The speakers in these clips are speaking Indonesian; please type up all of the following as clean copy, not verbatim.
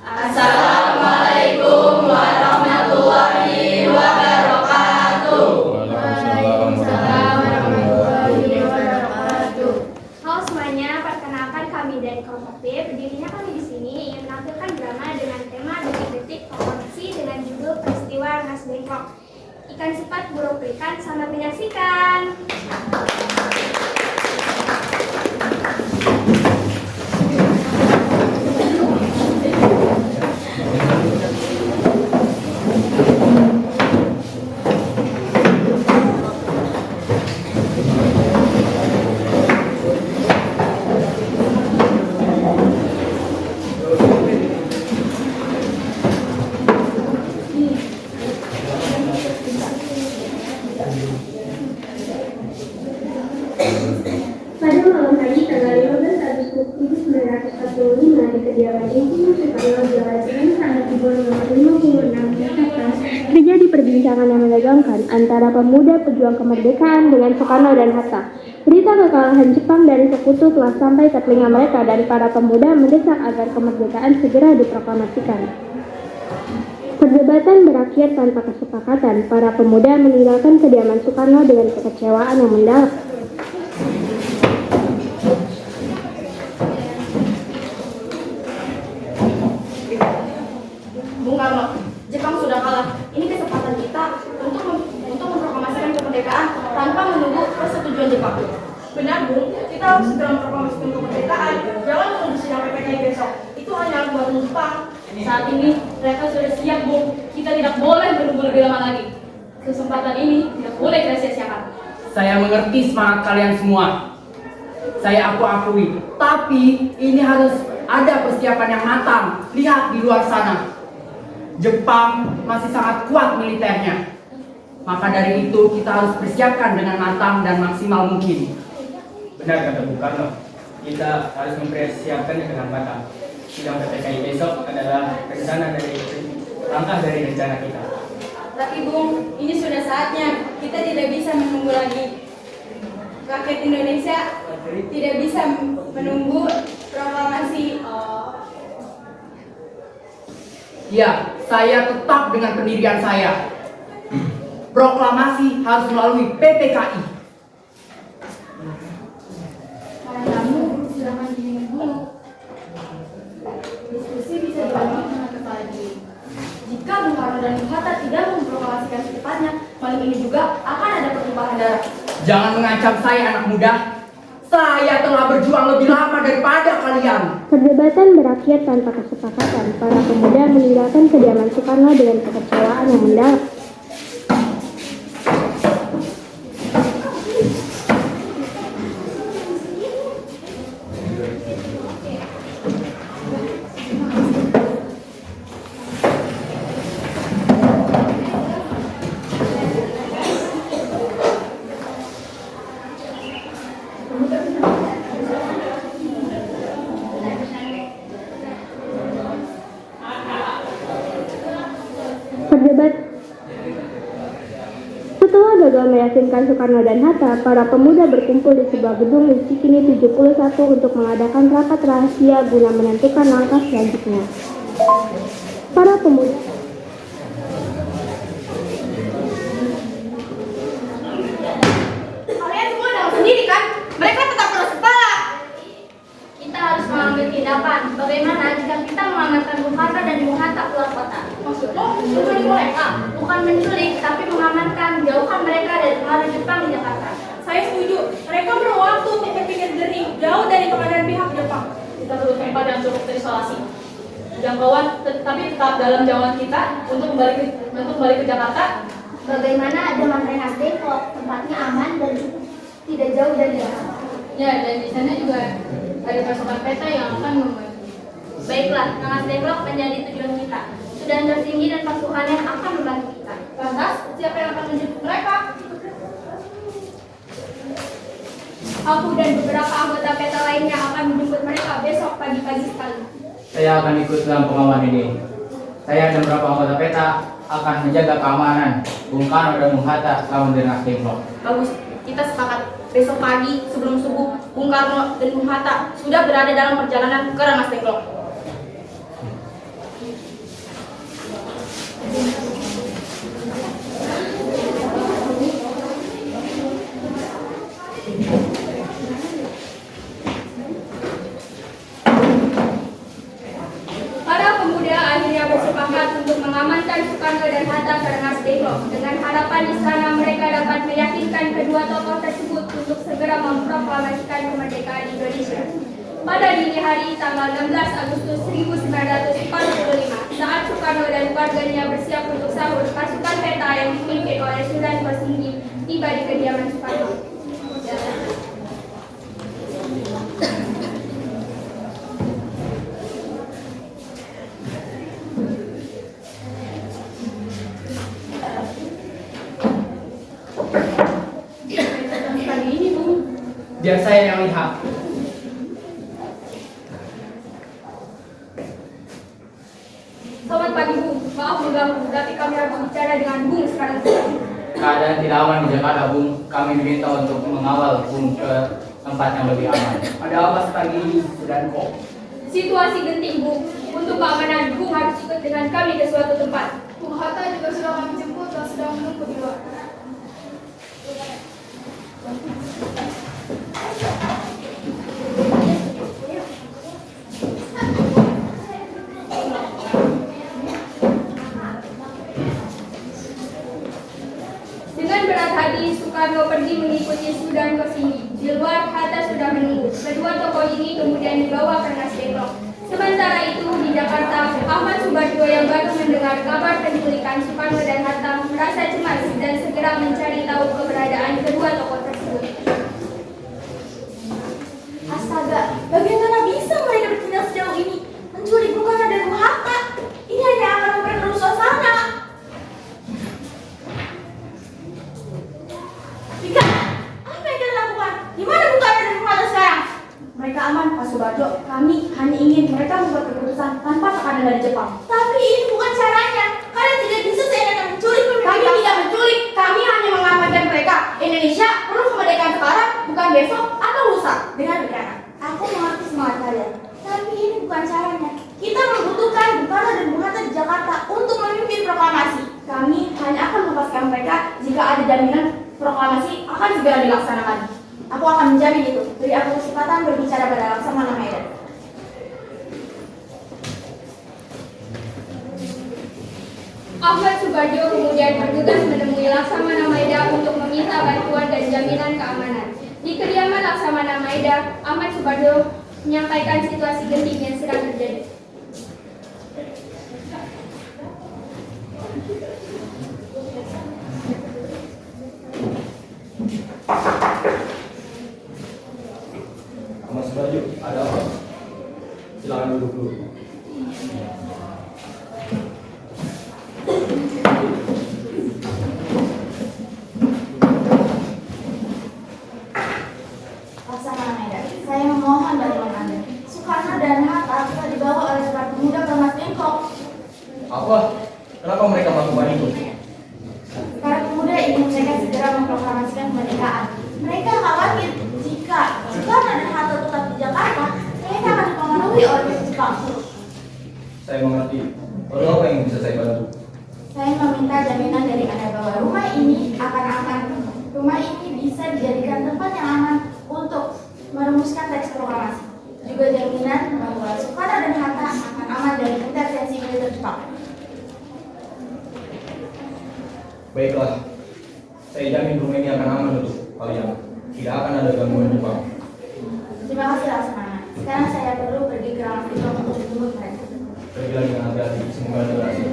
Assalamualaikum warahmatullahi wabarakatuh. Waalaikumsalam warahmatullahi wabarakatuh. Halo semuanya, perkenalkan kami dari kelompok B. Berdirinya kami di sini ingin menampilkan drama dengan tema detik-detik komposisi dengan judul Peristiwa Rengas Dengklok. Ikan cepat burung pelikan, selamat menyaksikan. Pada malam hari tanggal 15 Agustus 1945 di kediaman Ibu Soekarno di Jalan Senin Sangat Timur nomor 56 Jakarta terjadi perbincangan yang menegangkan antara pemuda pejuang kemerdekaan dengan Soekarno dan Hatta. Berita kekalahan Jepang dari sekutu telah sampai ke telinga mereka dan para pemuda mendesak agar kemerdekaan segera diproklamasikan. Perdebatan berakhir tanpa kesepakatan. Para pemuda meninggalkan kediaman Soekarno dengan kekecewaan yang mendalam. Bung Karno, Jepang sudah kalah. Ini kesempatan kita untuk memproklamasikan kemerdekaan tanpa menunggu persetujuan Jepang. Benar, Bung. Kita harus segera memproklamasikan kemerdekaan. Jangan menunggu sidang PPKI besok. Itu hanya buat Jepang. Saat ini mereka sudah siap, Bung. Kita tidak boleh menunggu lebih lama lagi. Kesempatan ini tidak boleh kita sia-siakan. Saya mengerti semangat kalian semua. Saya akui. Tapi ini harus ada persiapan yang matang. Lihat di luar sana. Jepang masih sangat kuat militernya. Maka dari itu kita harus persiapkan dengan matang dan maksimal mungkin. Benar kata Bung Karno, kita harus mempersiapkannya dengan matang. Sidang PPKI besok adalah langkah dari rencana kita. Tapi Bung, ini sudah saatnya. Kita tidak bisa menunggu lagi. Rakyat Indonesia tidak bisa menunggu proklamasi. Ya, saya tetap dengan pendirian saya. Proklamasi harus melalui PPKI. Kamu silakan diminum dulu. Diskusi bisa dilanjutkan kembali lagi. Jika Bung Karno dan Bung Hatta tidak memproklamasikan secepatnya, malam ini juga akan ada pertumpahan darah. Jangan mengancam saya, anak muda. Saya telah berjuang lebih lama daripada kalian. Perdebatan berakhir tanpa kesepakatan. Para pemuda meninggalkan kediaman Soekarno dengan kekecewaan yang mendalam. Setelah gagal meyakinkan Soekarno dan Hatta, para pemuda berkumpul di sebuah gedung di Cikini 71 untuk mengadakan rapat rahasia guna menentukan langkah selanjutnya. Para pemuda Kalian semua tahu sendiri kan? Mereka tetap keras kepala. Kita harus mengambil tindakan. Bagaimana jika kita mengamankan Bung Karno dan Bung Hatta keluar kota? Maksudmu menculik mereka? Bukan menculik, tapi mengamankan, jauhkan mereka dari pengaruh Jepang di Jakarta. Saya setuju. Mereka perlu waktu untuk berpikir jernih, jauh dari pengaruh pihak Jepang. Kita perlu tempat yang cukup terisolasi. Jangkauan, tapi tetap dalam jangkauan kita untuk kembali ke Jakarta. Bagaimana dengan Rengas Dengklok? Tempatnya aman dan tidak jauh dari Jakarta. Ya, dan di sana juga ada pasukan peta yang akan membantu. Baiklah, Rengas Dengklok menjadi tujuan kita. Sudah tertinggi dan pasukannya akan membantu kita. Lantas, siapa yang akan menjemput mereka? Aku dan beberapa anggota peta lainnya akan menjemput mereka besok pagi-pagi sekali. Saya akan ikut dalam pengawalan ini. Saya dan beberapa anggota peta akan menjaga keamanan Bung Karno dan Bung Hatta selama di Rengas Dengklok. Bagus, kita sepakat. Besok pagi sebelum subuh, Bung Karno dan Bung Hatta sudah berada dalam perjalanan ke Rengas Dengklok. setempat untuk mengamankan Soekarno dan Hatta ke Rengas Dengklok dengan harapan di sana mereka dapat meyakinkan kedua tokoh tersebut untuk segera memproklamasikan kemerdekaan Indonesia. Pada dini hari tanggal 16 Agustus 1945, saat Soekarno dan keluarganya bersiap untuk sahur, pasukan peta yang dipimpin oleh Sudan Kosinggi tiba di kediaman Soekarno. Biar saya yang lihat. Selamat pagi, Bung. Maaf mengganggu, tapi kami harus bicara dengan Bung sekarang juga. Keadaan tidak aman di Jakarta, Bung. Kami diminta untuk mengawal Bung ke tempat yang lebih aman. Ada apa pagi ini, Sudanko? Situasi genting, Bung. Untuk keamanan, Bung harus ikut dengan kami ke suatu tempat. Bung Hatta juga sudah kami jemput dan sedang menunggu di luar. Dengan berat hati, Soekarno pergi mengikuti Sudan Kosinggi. Di luar, Hatta sudah menunggu. Kedua tokoh ini kemudian dibawa ke Rengas Dengklok. Sementara itu, di Jakarta, Ahmad Subarjo yang baru mendengar kabar penculikan Soekarno dan Hatta merasa cemas dan segera mencari tahu keberadaan kedua tokoh tersebut. Astaga, bagaimana bisa mereka bertindak sejauh ini? Menculik Bung Karno dan Bung Hatta. Ini hanya akan memperkeruh suasana. Rika, apa yang kalian lakukan? Di mana Bung Karno dan Bung Hatta sekarang? Mereka aman, Pak Subarjo. Kami hanya ingin mereka membuat keputusan tanpa tekanan dari Jepang. Tapi ini bukan caranya. Kalian tidak bisa seenaknya menculik pemimpin Kami bangsa. tidak menculik, kami hanya mengamankan mereka. Indonesia perlu kemerdekaan sekarang, bukan besok atau lusa. Dengan begana, aku mengerti semangat kalian. Tapi ini bukan caranya. Kita membutuhkan Bung Karno dan Bung Hatta di Jakarta untuk memimpin proklamasi. Kami hanya akan melepaskan mereka jika ada jaminan proklamasi akan segera dilaksanakan. Aku akan menjamin itu. Beri aku kesempatan berbicara pada Laksamana Medan. Ahmad Subarjo kemudian bertugas menemui Laksamana Maeda untuk meminta bantuan dan jaminan keamanan. Di kediaman Laksamana Maeda, Ahmad Subarjo menyampaikan situasi genting yang sedang terjadi. Mas Baju, ada apa? Silakan duduk dulu. Laksamana Medan, saya memohon bantuan Anda. Soekarno dan Hatta telah dibawa oleh para pemuda ke Rengas Dengklok. Apa? Kenapa mereka melakukan itu? Para pemuda ingin mereka segera memproklamasikan kemerdekaan. Mereka khawatir jika Soekarno dan Hatta tetap di Jakarta, mereka akan dipengaruhi oleh Jepang. Saya mengerti. Lalu apa yang bisa saya bantu? Saya meminta jaminan dari Anda bahwa rumah ini akan aman. Rumah ini bisa dijadikan tempat yang aman untuk merumuskan teks proklamasi. Juga jaminan bahwa Soekarno dan Hatta akan aman dari intervensi militer Jepang. Baiklah, saya jamin rumah ini akan aman untuk kalian. Tidak akan ada gangguan Jepang. Terima kasih Laksamana. Sekarang saya perlu pergi ke Rengas Dengklok untuk menjemput mereka. Pergilah dengan hati-hati, semoga ada berhasil.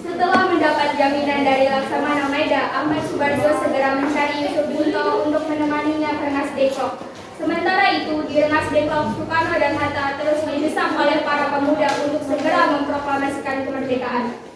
Setelah mendapat jaminan dari Laksamana Maeda, Ahmad Subarjo segera mencari Yusuf Bunto untuk menemaninya ke Rengas Dengklok. Sementara itu, di Rengas Dengklok, Soekarno dan Hatta terus didesak oleh para pemuda untuk segera memproklamasikan kemerdekaan.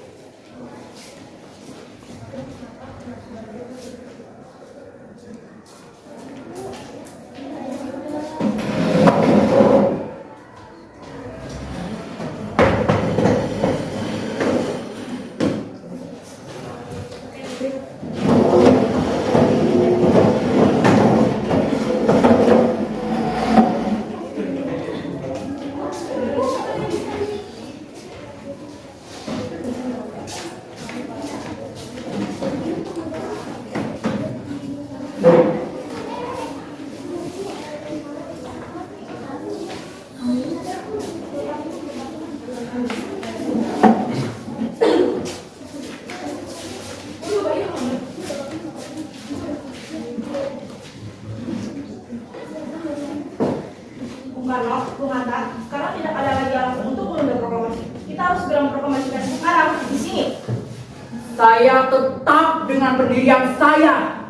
saya tetap dengan pendirian saya.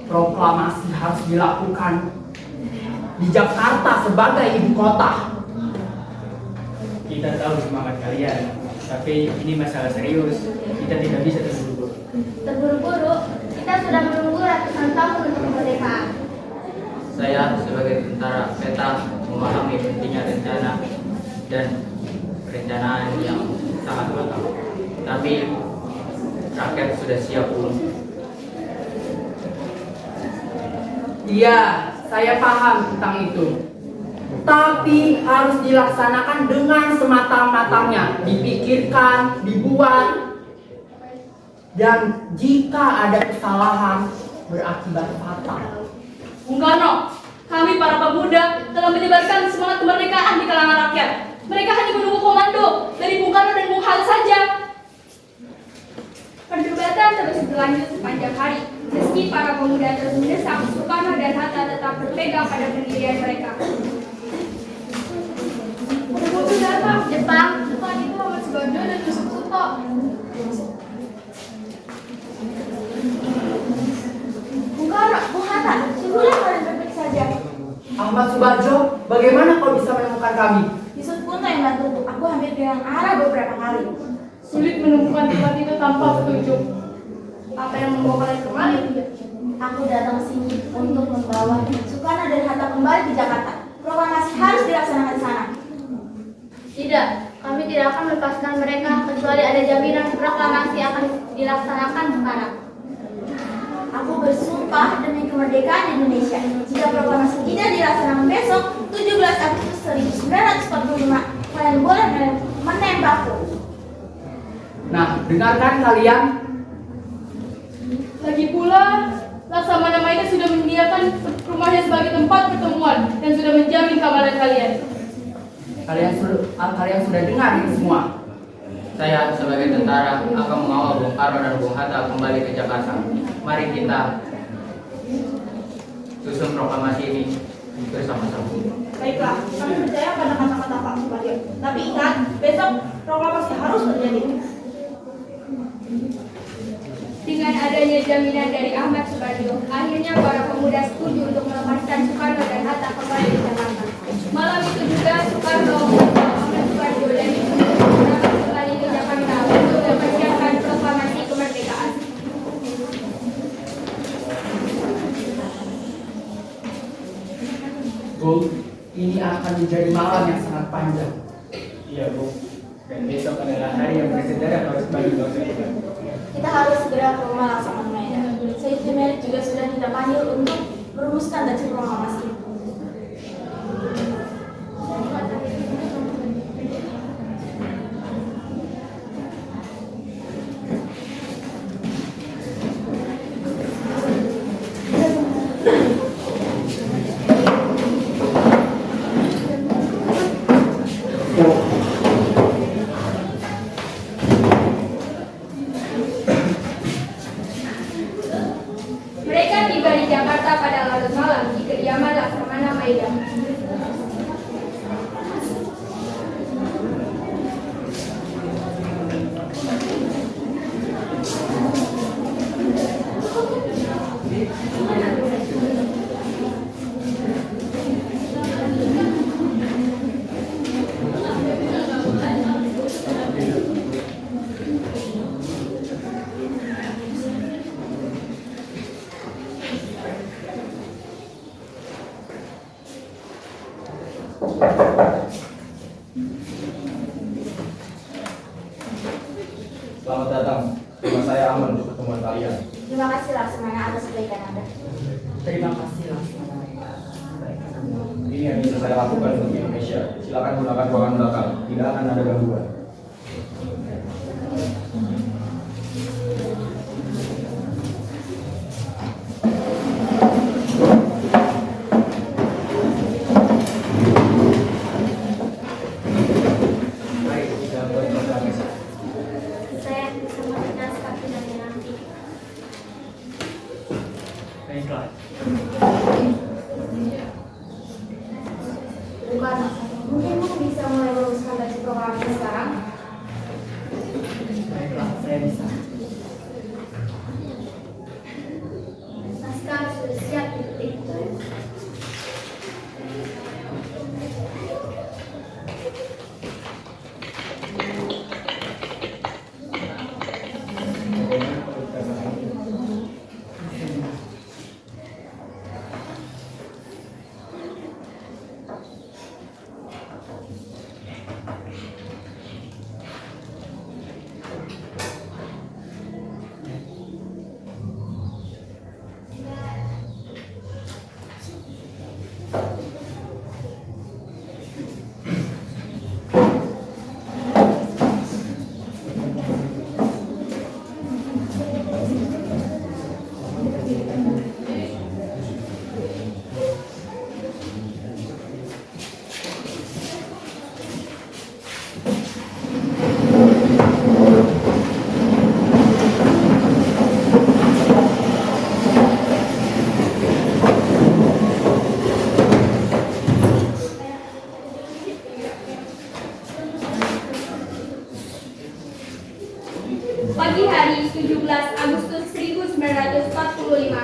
Proklamasi harus dilakukan di Jakarta sebagai ibu kota. Kita tahu semangat kalian, tapi ini masalah serius. Kita tidak bisa terburu-buru. Terburu-buru, kita sudah menunggu ratusan tahun untuk kemerdekaan. Saya sebagai tentara peta memahami pentingnya rencana dan perencanaan yang sangat matang. Tapi rakyat sudah siap belum? Iya, saya paham tentang itu. Tapi harus dilaksanakan dengan sematang-matangnya, dipikirkan, dibuat. Dan jika ada kesalahan berakibat fatal. Bung Karno, kami para pemuda telah menyebarkan semangat kemerdekaan di kalangan rakyat. Mereka hanya menunggu komando dari Bung Karno dan Bung Hatta saja. Perdebatan terus berlanjut sepanjang hari, meski para pemuda terus mendesak Soekarno dan Hatta tetap berpegang pada pendirian mereka. Mobil datang, Jepang itu Muhammad Subarjo dan Yusuf Suto. Bung Karno, Bung Hatta, sudahlah kalian baik-baik saja. Ahmad Subarjo, bagaimana kau bisa menemukan kami? Yusuf Kuto yang bantu, aku hampir kehilangan arah beberapa kali. Sulit menemukan tempat itu tanpa petunjuk. Apa yang membawa kalian kemari? Aku datang sini untuk membawa Soekarno dan Hatta kembali ke Jakarta. Proklamasi harus dilaksanakan di sana. Tidak, kami tidak akan melepaskan mereka kecuali ada jaminan proklamasi akan dilaksanakan sekarang. Aku bersumpah demi kemerdekaan Indonesia. Jika proklamasi tidak dilaksanakan besok, 17 Agustus 1945, kalian boleh menembakku. Nah, dengarkan kalian. Lagi pula, Laksamana Maida sudah menyediakan rumahnya sebagai tempat pertemuan dan sudah menjamin keamanan kalian. Kalian sudah dengar ini semua. Saya sebagai tentara akan mengawal Bung Karno dan Bung Hatta kembali ke Jakarta. Mari kita susun proklamasi ini bersama-sama. Baiklah, kami percaya pada kata-kata Pak Suparjo. Tapi ingat, besok proklamasi harus terjadi. Dengan adanya jaminan dari Ahmad Subarjo, akhirnya para pemuda setuju untuk melepaskan Soekarno dan Hatta kembali ke Jakarta. Malam itu juga Soekarno, Ahmad Subarjo dan Yusuf berangkat kembali ke Jakarta untuk mempersiapkan proklamasi kemerdekaan. Bung, ini akan menjadi malam yang sangat panjang. Iya, Bu. Dan besok adalah hari yang bersejarah harus bagi bangsa kita. Kita harus segera ke rumah Laksamana Maida. Said Junaid juga sudah kita panggil untuk merumuskan teks proklamasi. Mereka tiba di Jakarta pada larut malam di kediaman Laksamana Maida. Selamat datang. Rumah saya aman untuk pertemuan kalian. Terima kasih Laksamana atas kebaikan Anda. Terima kasih Laksamana Maida. Ini yang bisa saya lakukan untuk Indonesia. Silakan gunakan ruangan belakang. Tidak akan ada gangguan. Mari kita buat proklamasi. Saya bisa menjelaskan tidak nanti. Baiklah. Bukan, mungkin Bu bisa mulai merumuskan teks proklamasi sekarang. Baiklah, saya bisa.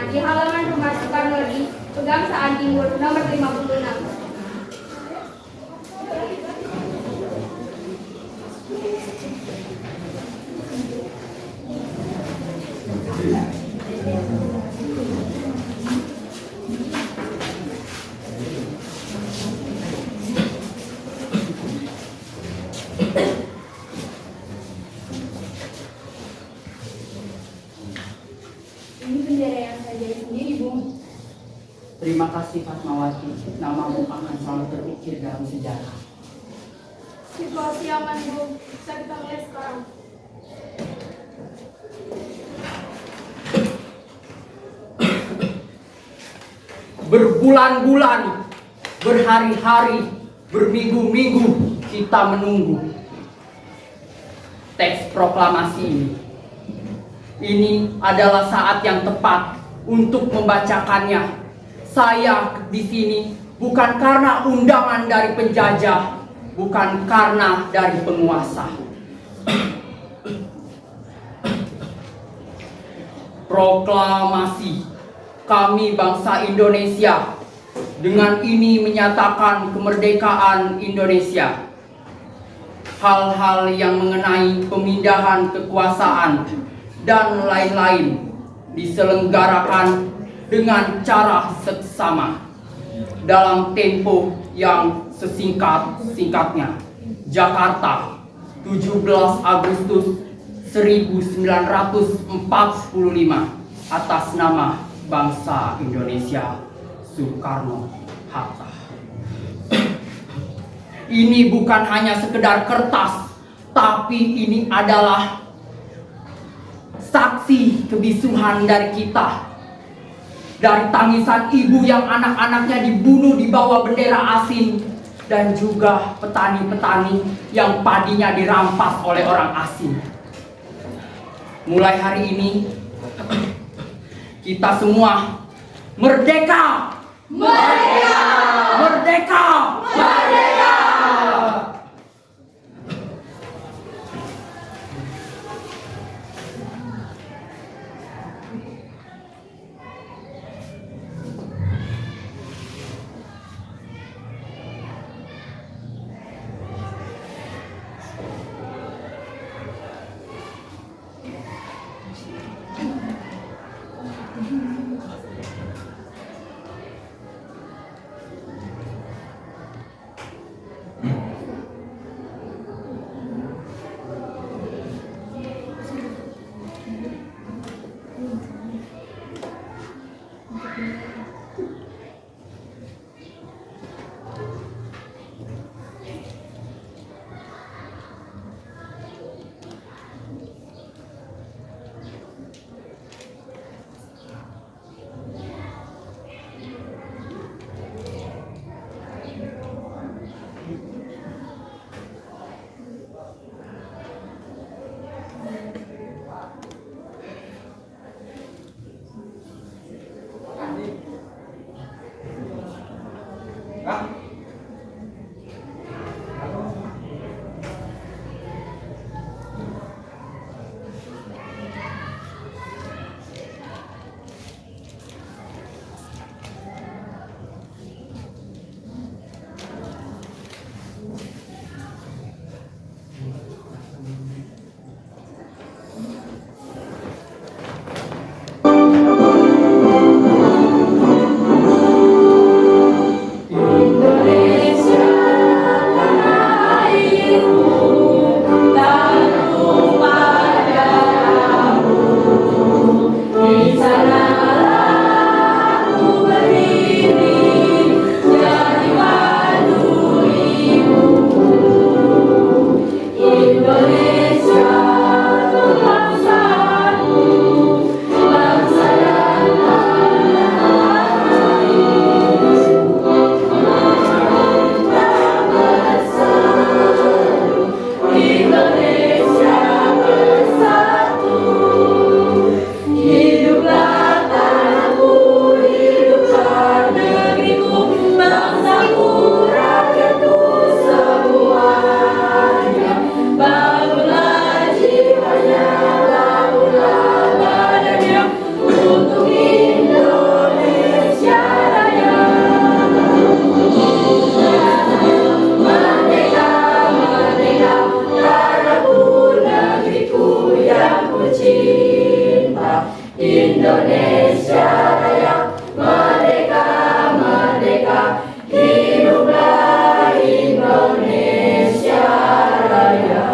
di halaman rumah Soekarno di Pegangsaan Timur nomor 56. Ini bendera yang saya jahit sendiri, Bu. Terima kasih Fatmawati, namamu akan selalu terpikir dalam sejarah. Situasi aman, Bu. Bisa kita mulai sekarang. Berbulan-bulan, berhari-hari, berminggu-minggu kita menunggu teks proklamasi ini. Ini adalah saat yang tepat untuk membacakannya. Saya di sini bukan karena undangan dari penjajah, bukan karena dari penguasa. Proklamasi kami bangsa Indonesia dengan ini menyatakan kemerdekaan Indonesia. Hal-hal yang mengenai pemindahan kekuasaan dan lain-lain diselenggarakan dengan cara seksama dalam tempo yang sesingkat-singkatnya. Jakarta, 17 Agustus 1945, atas nama bangsa Indonesia, Soekarno-Hatta. Ini bukan hanya sekedar kertas, tapi ini adalah saksi kebisuhan dari kita. Dari tangisan ibu yang anak-anaknya dibunuh di bawah bendera asing, dan juga petani-petani yang padinya dirampas oleh orang asing. Mulai hari ini, kita semua merdeka! Merdeka! Merdeka! Merdeka! Indonesia Raya, merdeka, merdeka, hiduplah Indonesia Raya.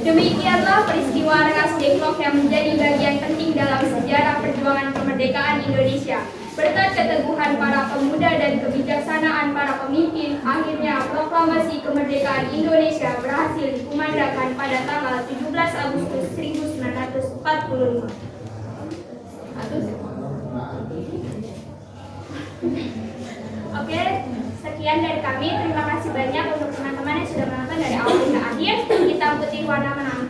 Demikianlah peristiwa Rengas Dengklok yang menjadi bagian penting dalam sejarah perjuangan kemerdekaan Indonesia. Berkat keteguhan para pemuda dan kebijaksanaan para pemimpin, akhirnya proklamasi kemerdekaan Indonesia berhasil dikumandangkan pada tanggal 17 Agustus 1945. Oke, sekian dari kami. Terima kasih banyak untuk teman-teman yang sudah menonton dari awal hingga akhir. Kita ikuti warna menonton.